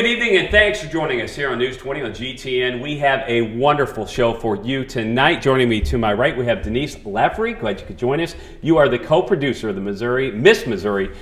good evening and thanks for joining us here on News 20 on GTN. We have a wonderful show for you tonight. Joining me to my right, we have Denise Lavery. Glad you could join us. You are the co-producer of the Miss Missouri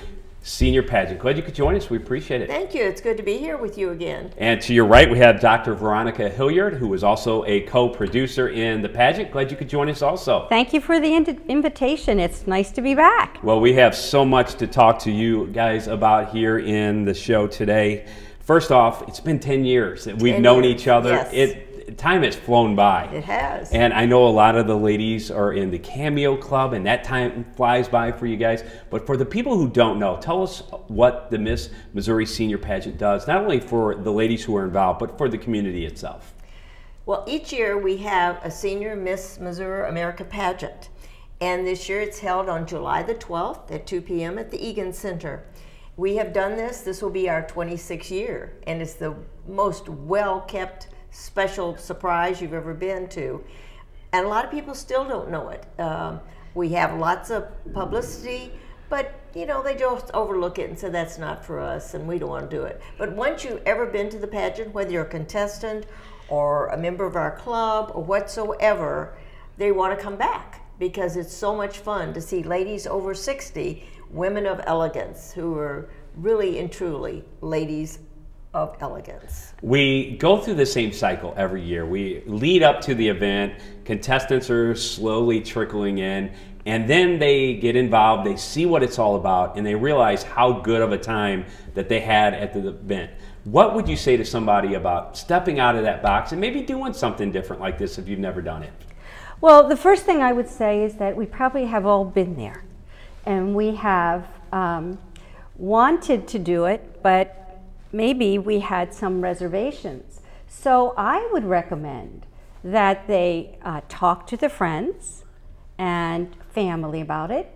Senior Pageant. Glad you could join us. We appreciate it. Thank you. It's good to be here with you again. And to your right, we have Dr. Veronica Hilliard, who is also a co-producer in the pageant. Glad you could join us also. Thank you for the invitation. It's nice to be back. Well, we have so much to talk to you guys about here in the show today. First off, it's been 10 years that we've known each other. Yes. Time has flown by. It has. And I know a lot of the ladies are in the Cameo Club, and that time flies by for you guys. But for the people who don't know, tell us what the Miss Missouri Senior Pageant does, not only for the ladies who are involved, but for the community itself. Well, each year we have a Senior Miss Missouri America Pageant. And this year it's held on July the 12th at 2 p.m. at the Egan Center. We have done this. This will be our 26th year, and it's the most well-kept special surprise you've ever been to. And a lot of people still don't know it. We have lots of publicity, but you know, they just overlook it and say that's not for us and we don't want to do it. But once you've ever been to the pageant, whether you're a contestant or a member of our club or whatsoever, they want to come back because it's so much fun to see ladies over 60, women of elegance, who are really and truly ladies of elegance. We go through the same cycle every year. We lead up to the event, contestants are slowly trickling in, and then they get involved, they see what it's all about, and they realize how good of a time that they had at the event. What would you say to somebody about stepping out of that box and maybe doing something different like this if you've never done it? Well, the first thing I would say is that we probably have all been there, and we have wanted to do it, but maybe we had some reservations. So I would recommend that they talk to their friends and family about it.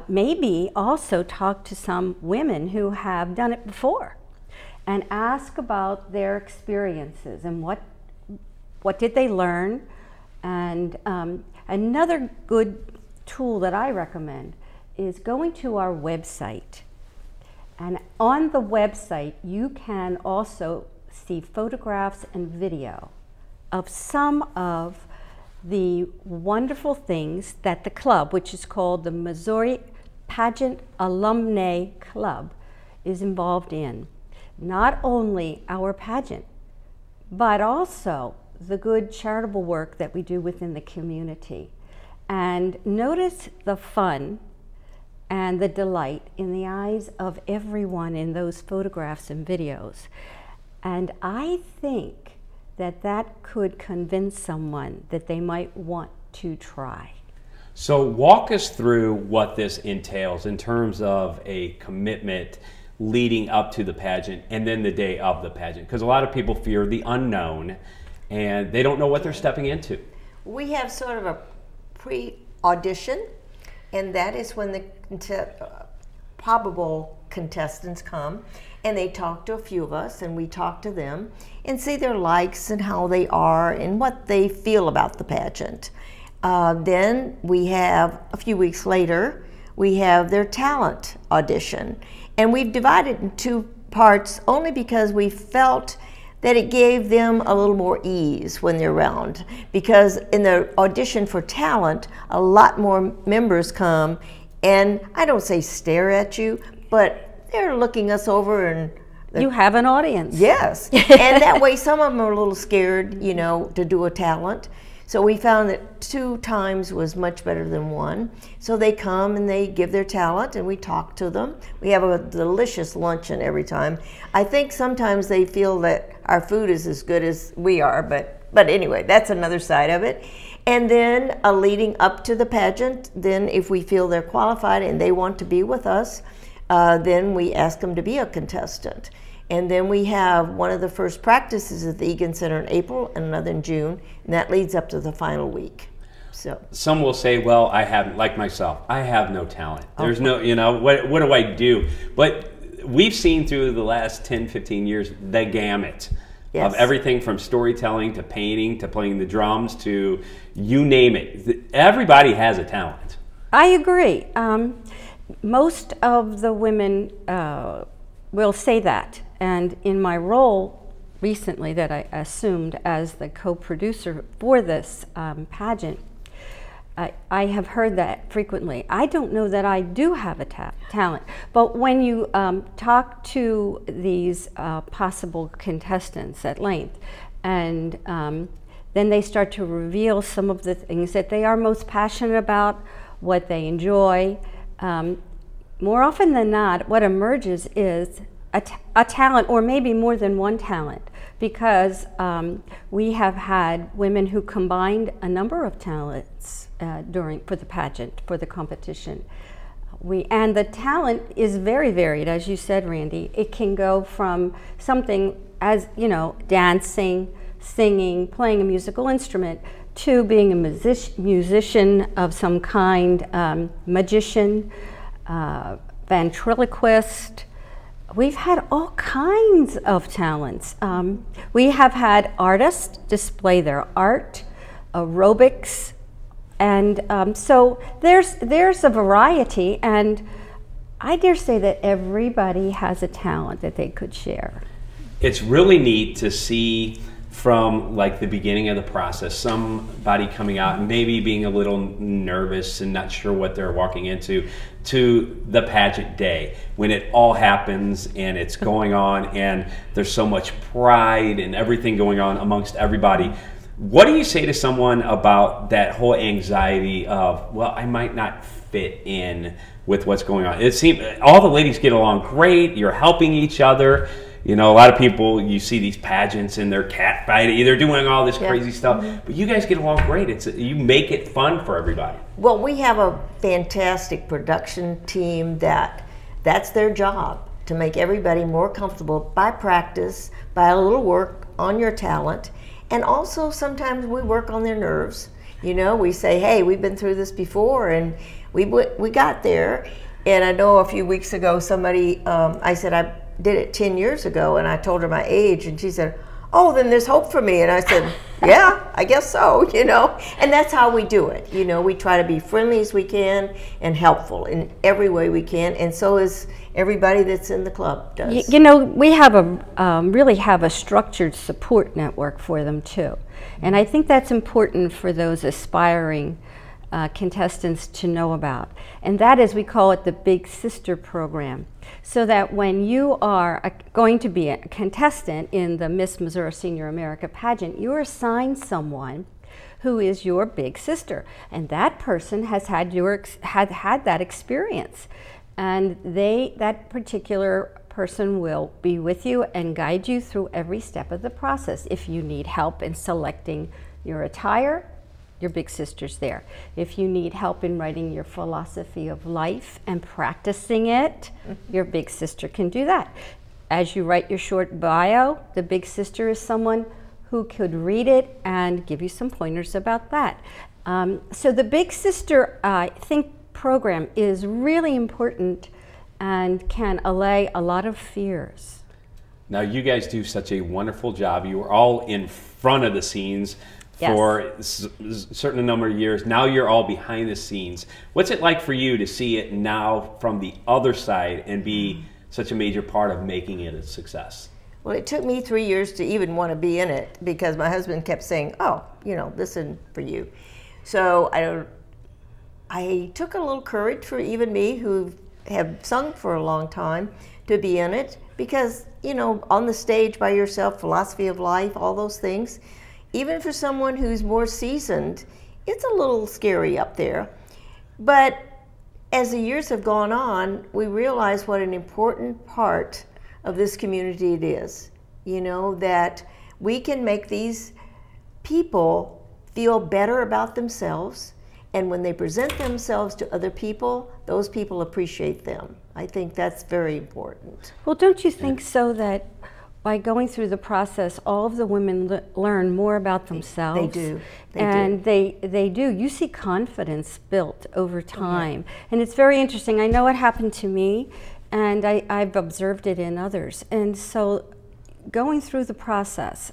Maybe also talk to some women who have done it before and ask about their experiences and what did they learn. And another good tool that I recommend is going to our website. And on the website, you can also see photographs and video of some of the wonderful things that the club, which is called the Missouri Pageant Alumni Club, is involved in. Not only our pageant, but also the good charitable work that we do within the community. And notice the fun and the delight in the eyes of everyone in those photographs and videos. And I think that that could convince someone that they might want to try. So walk us through what this entails in terms of a commitment leading up to the pageant and then the day of the pageant, because a lot of people fear the unknown and they don't know what they're stepping into. We have sort of a pre-audition, and that is when the probable contestants come and they talk to a few of us and we talk to them and see their likes and how they are and what they feel about the pageant. Then we have, a few weeks later, we have their talent audition. And we've divided in two parts only because we felt that it gave them a little more ease when they're around. Because in the audition for talent, a lot more members come and I don't say stare at you, but they're looking us over and you have an audience. Yes, and that way some of them are a little scared, you know, to do a talent. So we found that 2 times was much better than 1. So they come and they give their talent and we talk to them. We have a delicious luncheon every time. I think sometimes they feel that our food is as good as we are, but anyway, that's another side of it. And then leading up to the pageant, then if we feel they're qualified and they want to be with us, then we ask them to be a contestant. And then we have one of the first practices at the Egan Center in April and another in June, and that leads up to the final week. So some will say, well, I haven't, like myself, I have no talent. There's no, you know, what do I do? But we've seen through the last 10, 15 years the gamut of everything from storytelling to painting to playing the drums to you name it. Everybody has a talent. I agree. Most of the women will say that. And in my role recently that I assumed as the co-producer for this pageant, I have heard that frequently. I don't know that I do have a talent, but when you talk to these possible contestants at length, and then they start to reveal some of the things that they are most passionate about, what they enjoy, more often than not, what emerges is a talent, or maybe more than one talent, because we have had women who combined a number of talents for the pageant, for the competition. And the talent is very varied, as you said, Randy. It can go from something as, you know, dancing, singing, playing a musical instrument, to being a musician of some kind, magician, ventriloquist. We've had all kinds of talents. We have had artists display their art, aerobics, and so there's a variety, and I dare say that everybody has a talent that they could share. It's really neat to see from like the beginning of the process, somebody coming out and maybe being a little nervous and not sure what they're walking into, to the pageant day when it all happens and it's going on and there's so much pride and everything going on amongst everybody. What do you say to someone about that whole anxiety of, well, I might not fit in with what's going on? It seems all the ladies get along great, you're helping each other. You know, a lot of people, you see these pageants and they're catfighting, they're doing all this crazy stuff, but you guys get along great. You make it fun for everybody. Well, we have a fantastic production team that's their job, to make everybody more comfortable by practice, by a little work on your talent, and also sometimes we work on their nerves. You know, we say, hey, we've been through this before and we got there. And I know a few weeks ago somebody, I said, I did it 10 years ago, and I told her my age, and she said, oh, then there's hope for me. And I said, yeah, I guess so, you know. And that's how we do it. You know, we try to be friendly as we can and helpful in every way we can, and so is everybody that's in the club does. You know, we have really have a structured support network for them too. And I think that's important for those aspiring contestants to know about. And that is, we call it the Big Sister program. So that when you are going to be a contestant in the Miss Missouri Senior America pageant, you're assigned someone who is your big sister. And that person has had that experience. And that particular person will be with you and guide you through every step of the process. If you need help in selecting your attire, your big sister's there. If you need help in writing your philosophy of life and practicing it, your big sister can do that. As you write your short bio, the big sister is someone who could read it and give you some pointers about that. So the Big Sister, I think, program is really important and can allay a lot of fears. Now, you guys do such a wonderful job. You are all in front of the scenes for a certain number of years. Now you're all behind the scenes. What's it like for you to see it now from the other side and be such a major part of making it a success? Well, it took me 3 years to even want to be in it, because my husband kept saying, oh, you know, this isn't for you. So I took a little courage for even me, who have sung for a long time, to be in it, because, you know, on the stage by yourself, philosophy of life, all those things, even for someone who's more seasoned, it's a little scary up there. But as the years have gone on, we realize what an important part of this community it is. You know, that we can make these people feel better about themselves, and when they present themselves to other people, those people appreciate them. I think that's very important. Well, don't you think so, that by going through the process, all of the women learn more about themselves? They do. They do. You see confidence built over time. And it's very interesting. I know it happened to me, and I've observed it in others. And so going through the process,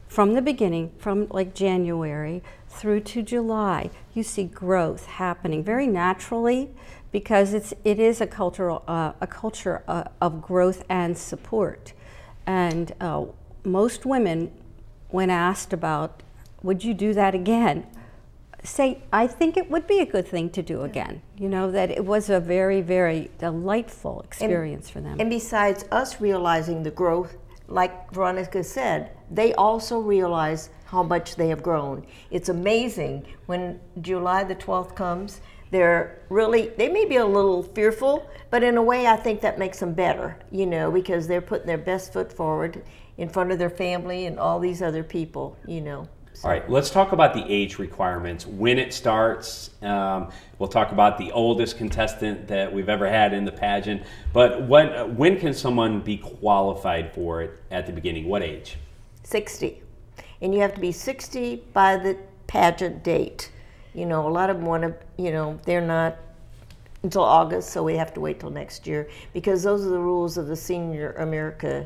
from the beginning, from like January through to July, you see growth happening very naturally, because it is a culture of growth and support. And most women, when asked about, would you do that again, say, I think it would be a good thing to do again. You know, that it was a very, very delightful experience for them. And besides us realizing the growth, like Veronica said, they also realize how much they have grown. It's amazing when July the 12th comes. They may be a little fearful, but in a way I think that makes them better, you know, because they're putting their best foot forward in front of their family and all these other people, you know. So. All right, let's talk about the age requirements, when it starts. We'll talk about the oldest contestant that we've ever had in the pageant. But when can someone be qualified for it at the beginning? What age? 60. And you have to be 60 by the pageant date. You know, a lot of them want to, you know, they're not until August, so we have to wait till next year because those are the rules of the Senior America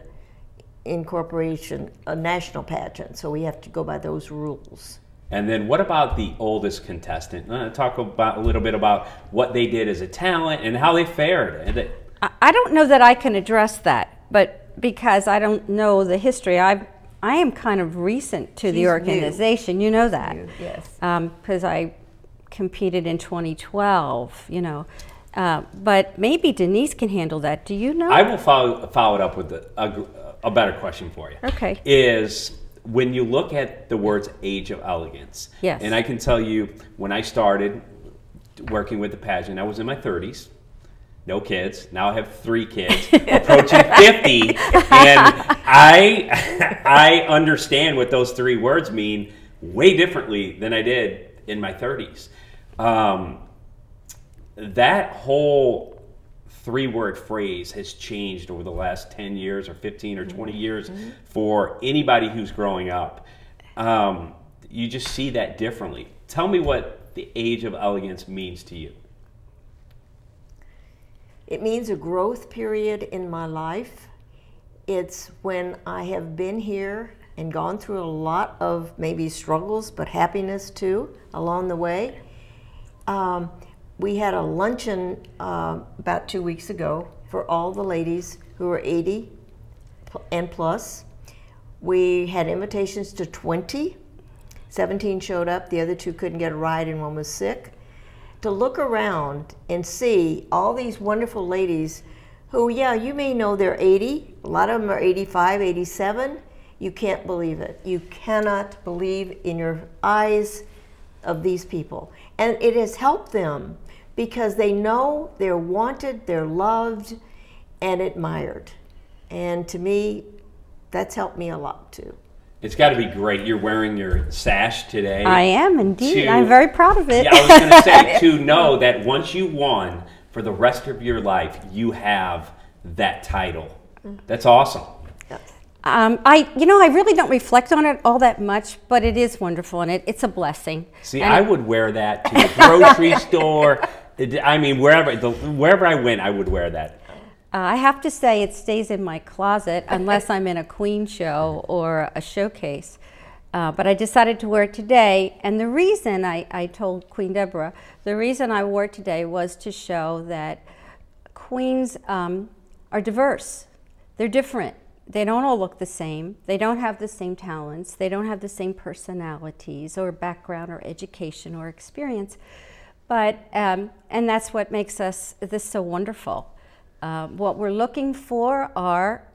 Incorporation, a national pageant, so we have to go by those rules. And then what about the oldest contestant? Talk about a little bit about what they did as a talent and how they fared. I don't know that I can address that, but because I don't know the history, I am kind of recent to the organization. You know that. Yes. Because I competed in 2012, you know. But maybe Denise can handle that. Do you know? I will follow it up with a better question for you. Okay. Is when you look at the words age of elegance. Yes. And I can tell you, when I started working with the pageant, I was in my 30s. No kids. Now I have 3 kids, approaching 50, and I understand what those 3 words mean way differently than I did in my 30s. That whole 3-word phrase has changed over the last 10 years or 15 or 20 years for anybody who's growing up. You just see that differently. Tell me what the age of elegance means to you. It means a growth period in my life. It's when I have been here and gone through a lot of maybe struggles, but happiness too along the way. We had a luncheon about 2 weeks ago for all the ladies who were 80 and plus. We had invitations to 20. 17 showed up, the other 2 couldn't get a ride and one was sick. To look around and see all these wonderful ladies who, yeah, you may know they're 80, a lot of them are 85, 87, you can't believe it. You cannot believe in your eyes of these people. And it has helped them because they know they're wanted, they're loved, and admired. And to me, that's helped me a lot too. It's got to be great. You're wearing your sash today. I am indeed. I'm very proud of it. Yeah, I was going to say, to know that once you won, for the rest of your life, you have that title. That's awesome. I really don't reflect on it all that much, but it is wonderful, and it's a blessing. See, and I would wear that to the grocery store. I mean, wherever I went, I would wear that. I have to say it stays in my closet unless I'm in a Queen show or a showcase. But I decided to wear it today, and the reason I told Queen Deborah, the reason I wore it today was to show that queens are diverse. They're different. They don't all look the same. They don't have the same talents. They don't have the same personalities or background or education or experience. But, and that's what makes this so wonderful. What we're looking for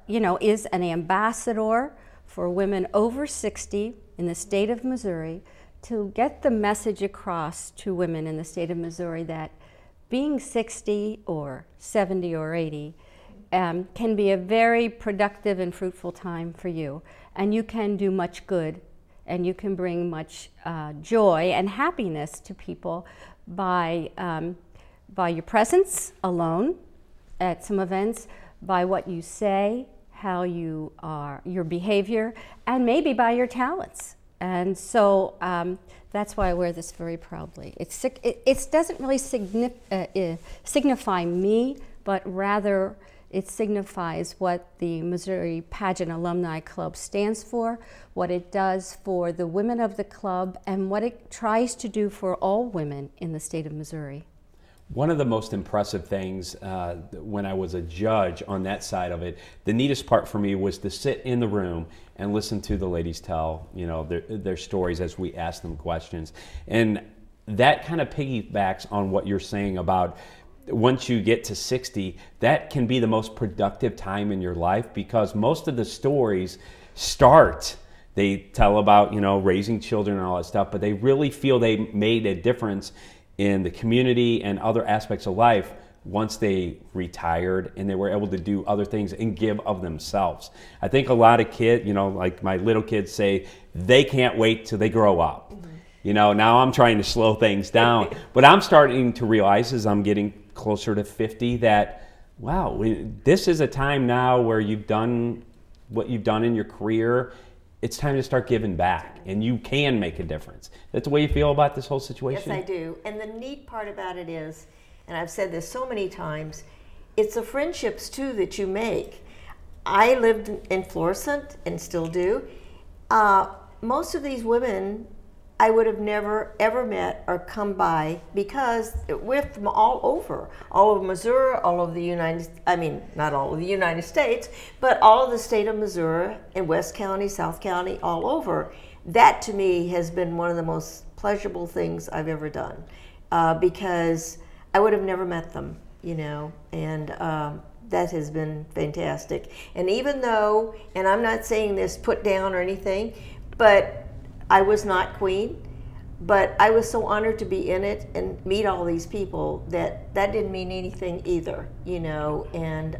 is an ambassador for women over 60 in the state of Missouri to get the message across to women in the state of Missouri that being 60 or 70 or 80 can be a very productive and fruitful time for you. And you can do much good, and you can bring much joy and happiness to people by your presence alone at some events, by what you say, how you are, your behavior, and maybe by your talents. And so that's why I wear this very proudly. It doesn't really signify me, but rather it signifies what the Missouri Pageant Alumni Club stands for, what it does for the women of the club, and what it tries to do for all women in the state of Missouri. One of the most impressive things when I was a judge on that side of it, the neatest part for me was to sit in the room and listen to the ladies tell, you know, their stories as we asked them questions. And that kind of piggybacks on what you're saying about once you get to 60, that can be the most productive time in your life, because most of the stories start, they tell about, you know, raising children and all that stuff, but they really feel they made a difference in the community and other aspects of life once they retired and they were able to do other things and give of themselves. I think a lot of kids, you know, like my little kids say, they can't wait till they grow up. Mm-hmm. You know, now I'm trying to slow things down, but I'm starting to realize as I'm getting closer to 50 that, wow, this is a time now where you've done what you've done in your career. It's time to start giving back, and you can make a difference. That's the way you feel about this whole situation? Yes, I do. And the neat part about it is, and I've said this so many times, it's the friendships, too, that you make. I lived in Florissant, and still do. Most of these women I would have never, ever met or come by, because we're from all over Missouri, all of the not all of the United States, but all of the state of Missouri and West County, South County, all over. That to me has been one of the most pleasurable things I've ever done, because I would have never met them, you know, and that has been fantastic. And even though, and I'm not saying this put down or anything, but I was not queen, but I was so honored to be in it and meet all these people that didn't mean anything either, you know. And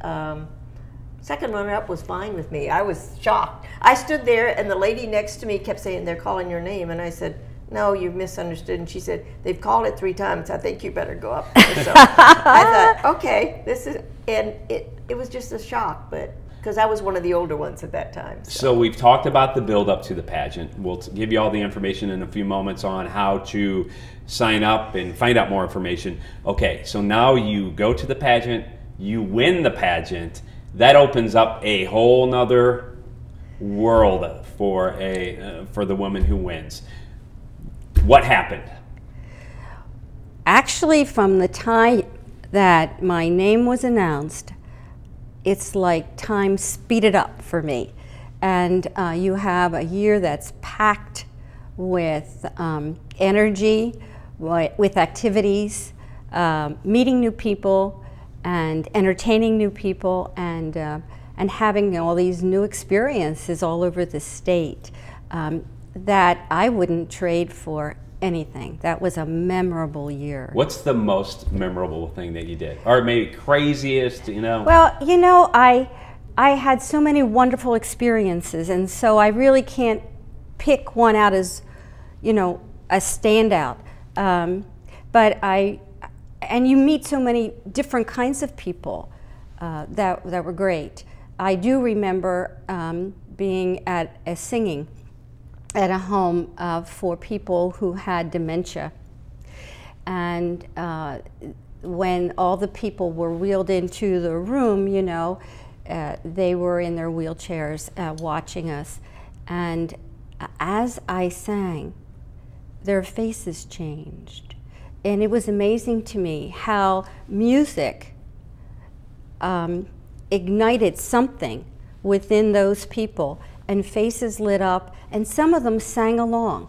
second runner-up was fine with me. I was shocked. I stood there and the lady next to me kept saying, "They're calling your name," and I said, "No, you misunderstood." And she said, "They've called it 3 times. I think you better go up there." So I thought, okay, this is, and it was just a shock, but because I was one of the older ones at that time. So we've talked about the build up to the pageant. We'll give you all the information in a few moments on how to sign up and find out more information. Okay, so now you go to the pageant, you win the pageant. That opens up a whole nother world for the woman who wins. What happened? Actually, from the time that my name was announced, it's like time speeded up for me. And you have a year that's packed with energy, with activities, meeting new people, and entertaining new people, and having all these new experiences all over the state that I wouldn't trade for anything. That was a memorable year. What's the most memorable thing that you did? Or maybe craziest, you know? Well, you know, I had so many wonderful experiences, and so I really can't pick one out as, you know, a standout. And you meet so many different kinds of people that were great. I do remember being at a singing at a home for people who had dementia. And when all the people were wheeled into the room, you know, they were in their wheelchairs watching us. And as I sang, their faces changed. And it was amazing to me how music ignited something within those people, and faces lit up, and some of them sang along.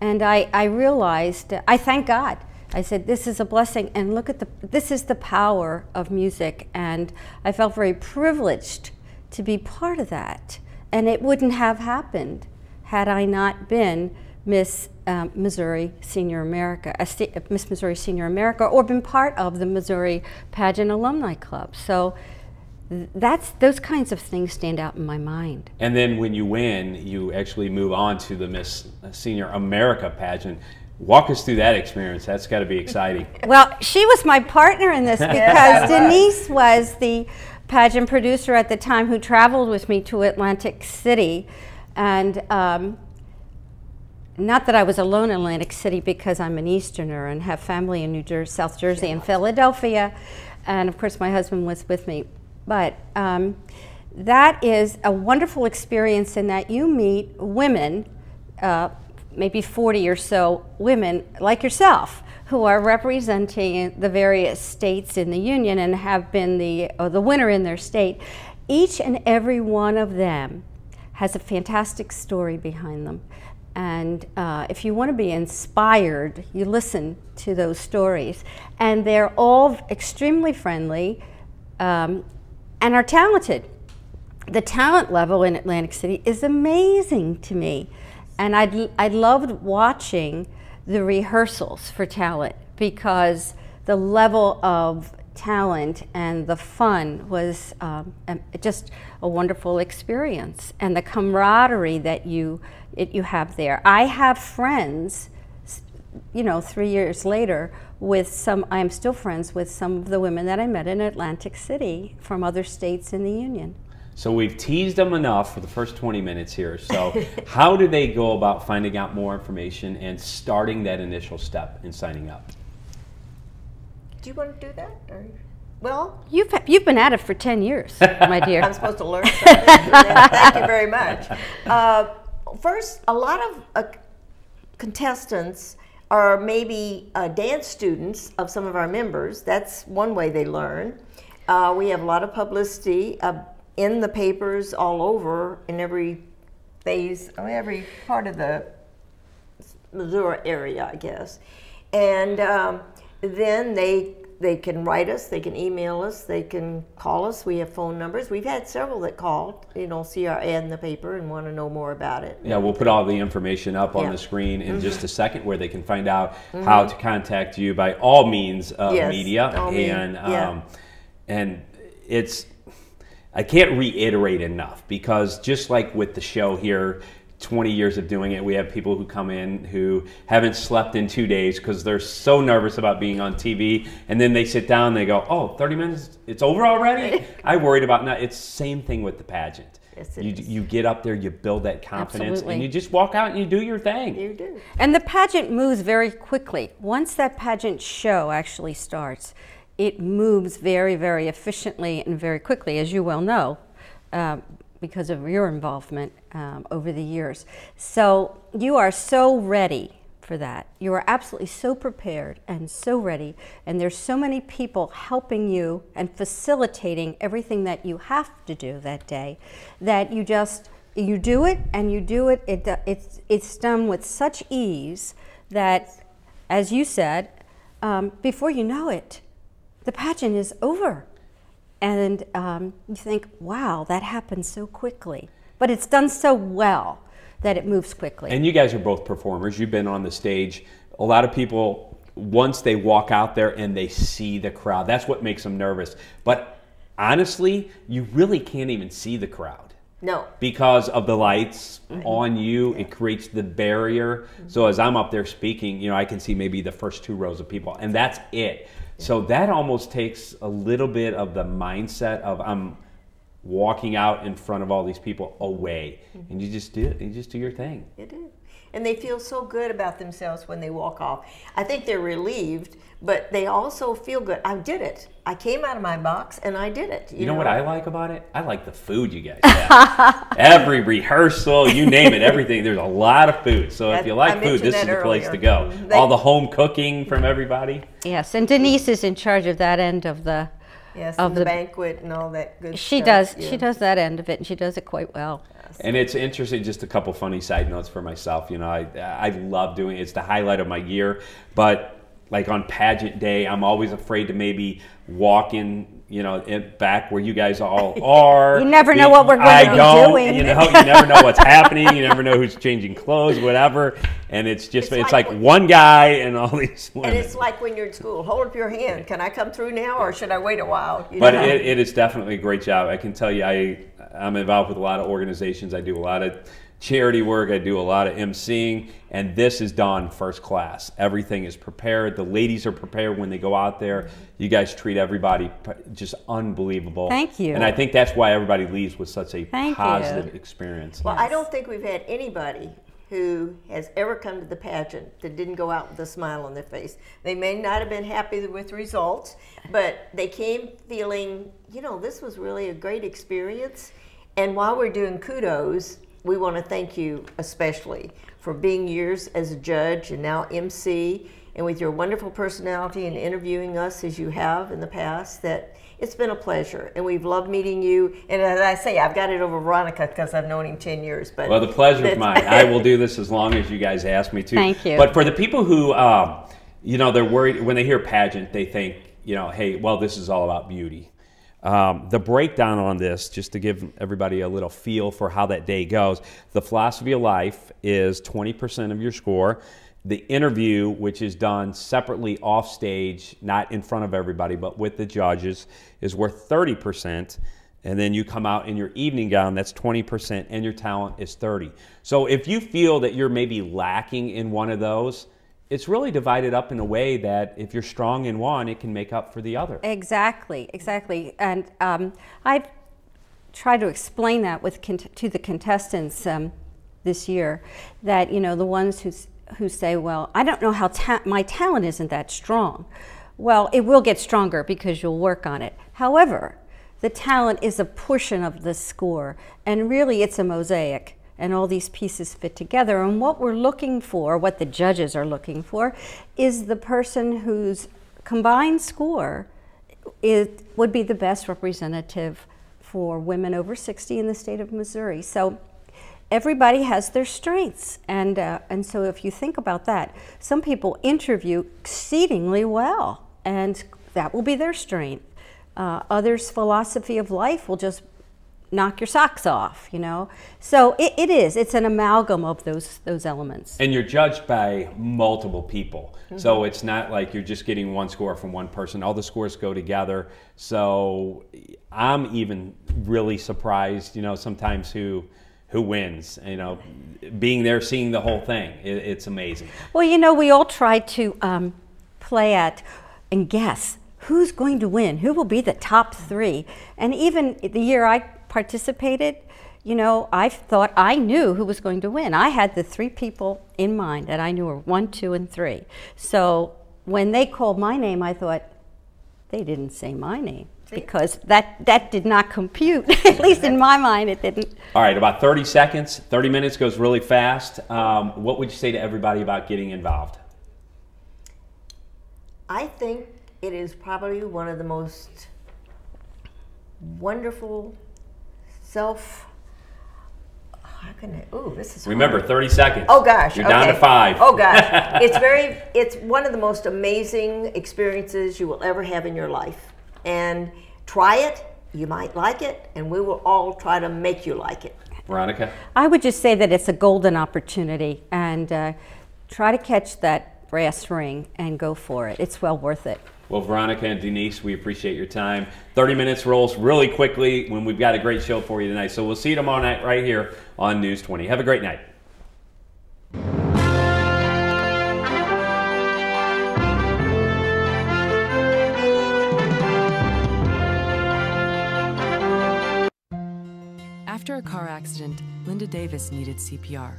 And I realized, I thank God. I said, this is a blessing, and look at this is the power of music. And I felt very privileged to be part of that. And it wouldn't have happened had I not been Miss Missouri Senior America, Miss Missouri Senior America, or been part of the Missouri Pageant Alumni Club. So those kinds of things stand out in my mind. And then when you win, you actually move on to the Miss Senior America pageant. Walk us through that experience. That's got to be exciting. Well, she was my partner in this because Denise was the pageant producer at the time who traveled with me to Atlantic City. And not that I was alone in Atlantic City, because I'm an Easterner and have family in New Jersey, South Jersey and Philadelphia. And of course my husband was with me. But that is a wonderful experience in that you meet women, maybe 40 or so women like yourself who are representing the various states in the union and have been the winner in their state. Each and every one of them has a fantastic story behind them. And if you want to be inspired, you listen to those stories. And they're all extremely friendly and are talented. The talent level in Atlantic City is amazing to me. And I loved watching the rehearsals for talent, because the level of talent and the fun was just a wonderful experience, and the camaraderie that you have there. I have friends, you know, 3 years later I am still friends with some of the women that I met in Atlantic City from other states in the union. So we've teased them enough for the first 20 minutes here. So how do they go about finding out more information and starting that initial step in signing up? Do you want to do that? Or, well, you've been at it for 10 years, my dear. I'm supposed to learn something. Thank you very much. First, a lot of contestants are maybe dance students of some of our members. That's one way they learn. We have a lot of publicity in the papers all over, in every phase, every part of the Missouri area, I guess. And then they can write us, they can email us, they can call us. We have phone numbers. We've had several that called, you know, see our ad in the paper and want to know more about it. Yeah, we'll put all the information up on the screen in just a second, where they can find out how to contact you by all means of media. And it's, I can't reiterate enough, because just like with the show here, 20 years of doing it, we have people who come in who haven't slept in 2 days because they're so nervous about being on TV, and then they sit down and they go, oh, 30 minutes, it's over already? I worried about not. It's the same thing with the pageant. Yes, you get up there, you build that confidence, and you just walk out and you do your thing. You do. And the pageant moves very quickly. Once that pageant show actually starts, it moves very, very efficiently and very quickly, as you well know, because of your involvement over the years. So you are so ready for that. You are absolutely so prepared and so ready, and there's so many people helping you and facilitating everything that you have to do that day, that you do it, and you do it, it's done with such ease that, as you said, before you know it, the pageant is over. And you think, wow, that happened so quickly. But it's done so well that it moves quickly. And you guys are both performers. You've been on the stage. A lot of people, once they walk out there and they see the crowd, that's what makes them nervous. But honestly, you really can't even see the crowd. No. Because of the lights on you, it creates the barrier. So as I'm up there speaking, you know, I can see maybe the first 2 rows of people, and that's it. So that almost takes a little bit of the mindset of I'm walking out in front of all these people away, and you just do it. You just do your thing. You do. And they feel so good about themselves when they walk off. I think they're relieved, but they also feel good. I did it. I came out of my box and I did it. You know what I like about it? I like the food you guys have. Every rehearsal, you name it, everything. There's a lot of food. So if you like food, this is the place to go. All the home cooking from everybody. Yes, and Denise is in charge of that end of the of the banquet and all that good she stuff. She does that end of it, and she does it quite well. And it's interesting, just a couple funny side notes for myself. You know, I love doing it. It's the highlight of my year. But like on pageant day, I'm always afraid to maybe walk in, you know, back where you guys all are. You never know what we're going to be doing. You know, you never know what's happening. You never know who's changing clothes, whatever. And it's just, it's like one guy and all these women. And it's like when you're in school, hold up your hand. Can I come through now, or should I wait a while? But it is definitely a great job. I can tell you, I'm involved with a lot of organizations. I do a lot of charity work. I do a lot of emceeing, and this is done first class. Everything is prepared. The ladies are prepared when they go out there. You guys treat everybody just unbelievable. Thank you. And I think that's why everybody leaves with such a positive experience. Well, I don't think we've had anybody who has ever come to the pageant that didn't go out with a smile on their face. They may not have been happy with results, but they came feeling, you know, this was really a great experience. And while we're doing kudos, we want to thank you especially for being years as a judge and now MC, and with your wonderful personality and interviewing us as you have in the past. That it's been a pleasure, and we've loved meeting you. And as I say, I've got it over Veronica because I've known him 10 years. But well, the pleasure is mine. I will do this as long as you guys ask me to. Thank you. But for the people who, you know, they're worried when they hear pageant, they think, you know, hey, well, this is all about beauty. The breakdown on this, just to give everybody a little feel for how that day goes, the philosophy of life is 20% of your score. The interview, which is done separately off stage, not in front of everybody, but with the judges, is worth 30%. And then you come out in your evening gown, that's 20%, and your talent is 30%. So if you feel that you're maybe lacking in one of those, it's really divided up in a way that if you're strong in one, it can make up for the other. Exactly, exactly. And I've tried to explain that to the contestants this year, that, you know, the ones who say, well, I don't know how my talent isn't that strong. Well, it will get stronger because you'll work on it. However, the talent is a portion of the score, and really it's a mosaic, and all these pieces fit together. And what we're looking for, what the judges are looking for, is the person whose combined score would be the best representative for women over 60 in the state of Missouri. So everybody has their strengths, and so if you think about that, some people interview exceedingly well, and that will be their strength. Others' philosophy of life will just knock your socks off, you know. So it's an amalgam of those elements. And you're judged by multiple people. Mm-hmm. So it's not like you're just getting one score from one person. All the scores go together. So I'm even really surprised, you know, sometimes who wins, you know, being there, seeing the whole thing. It's amazing. Well, you know, we all try to play at and guess who's going to win, who will be the top three. And even the year I participated, you know, I thought I knew who was going to win. I had the three people in mind that I knew were 1, 2, and 3. So when they called my name, I thought, they didn't say my name. Because that did not compute. At least in my mind, it didn't. All right, about 30 seconds. 30 minutes goes really fast. What would you say to everybody about getting involved? I think it is probably one of the most wonderful this is Remember, hard. 30 seconds. Oh gosh. You're down to 5. Oh gosh. It's one of the most amazing experiences you will ever have in your life. And try it, you might like it, and we will all try to make you like it. Veronica? I would just say that it's a golden opportunity, and try to catch that brass ring and go for it. It's well worth it. Well, Veronica and Denise, we appreciate your time. 30 minutes rolls really quickly when we've got a great show for you tonight. So we'll see you tomorrow night right here on News 20. Have a great night. After a car accident, Linda Davis needed CPR.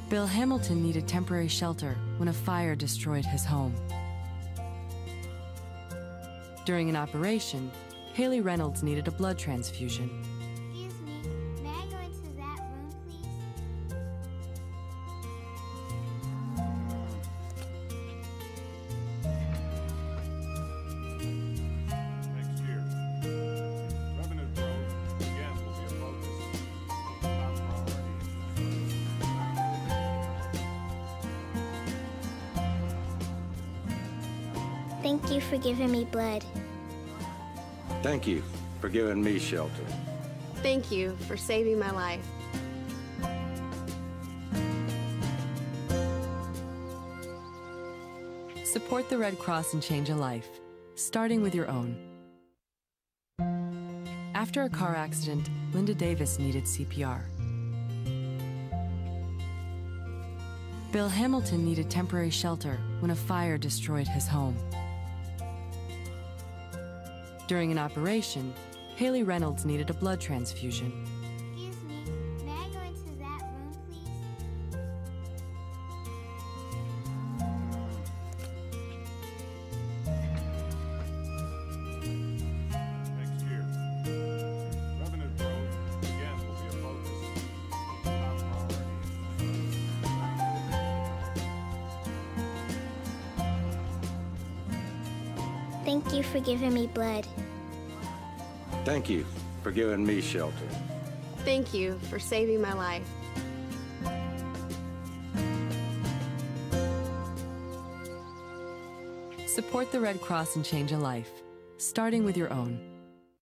Bill Hamilton needed temporary shelter when a fire destroyed his home. During an operation, Haley Reynolds needed a blood transfusion. Excuse me, may I go into that room, please? Next year, revenue growth again will be a focus. Top priority. Thank you for giving me blood. Thank you for giving me shelter. Thank you for saving my life. Support the Red Cross and change a life, starting with your own. After a car accident, Linda Davis needed CPR. Bill Hamilton needed temporary shelter when a fire destroyed his home. During an operation, Haley Reynolds needed a blood transfusion. Excuse me, may I go into that room, please? Next year, revenue Thank you for giving me blood. Thank you for giving me shelter. Thank you for saving my life. Support the Red Cross and change a life, starting with your own.